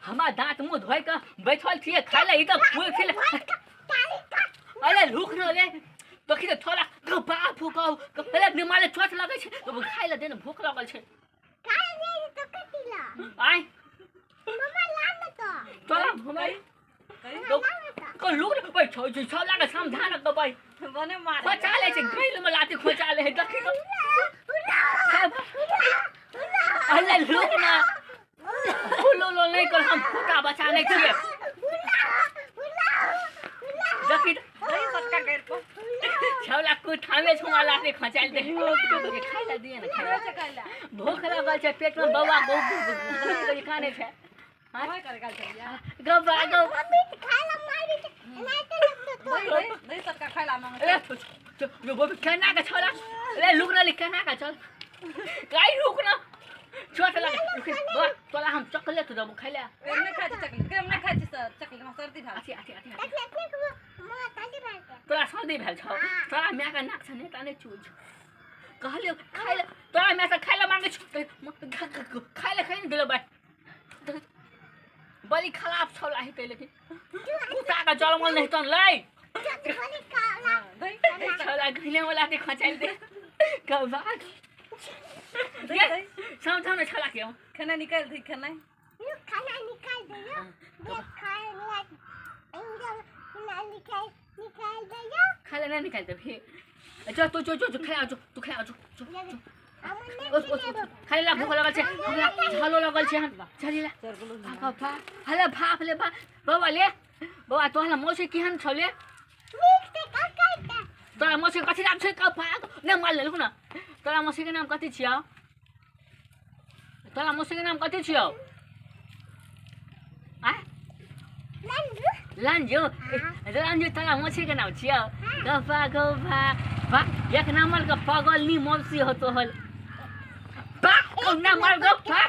हमार दांत मुंह धोइ के बैठल छिए खाइ ले ई त फूल खिले अरे रुक न रे तो कि थोड़ा बाप फुकाउ पहले निमाले चोट लगै छै तो खाइ ले दे न भूख लगल छै खाइ दे तो कटिला आइ मम्मा लान तो तोरा घुमाइ को लुक न बैठ छ छला के समझा न दबै बने मार खोचा ले छै गइल में लाती खोचा ले देखि अरे लुक न लो नहीं कर हम फुटा बचाने छिए देखि दही सटका कर को छौला कुछ थामे छुमा लाते खचाल दे खाइ ले दिए न खाइ से कहला भूख लगल छै पेट में बौआ गौ काने छै हां कर गाल चलिया गौ मम्मी खाला मारी नहीं तो दही सटका खाइला मांग ए जो वो कहना का छोला ले लुक न कहना का चल काई रुक न छोट लगे बा तोला हम चॉकलेट दबो खाइला एमने खाइ चकलेट केम नहीं खाइ चकलेट में सर्दी था आती आती आती मम्मा ताली मार के तोरा सर्दी भेल छ तोरा म्या का नाक छने ताने चूज कहलियो खाइला तोरा म्या से खाइला मांगे छ खाइला न दिलो बा बड़ी खराब छोला है ते लेकिन कुत्ता का जलमल नहीं तन लै बड़ी काला दही छोला घिले वाला ते खचाल दे कब दही समझाओ न छोला के खाना निकाल दी खाना ये खाना निकाल दे ये खाना निकाल दे खाइला नहीं निकाल दे फिर जो तू खा तू खा खाइला भूख लगल छै हमरा झालो लगल छै हम चलिला भा हले भाप ले बाबा ले बाबा तोहला मौसी केहन छौ ले तोरा मौसी कथि नाम छै का ने माल ले न तोरा मौसी के नाम कथि छियौ तोरा मौसी के नाम कथि छियौ आ लांजो तोरा मौसी के नाम छियौ गफा बा एक नंबर का पागल नी मौसी हो तो हल बा को नंबर गफा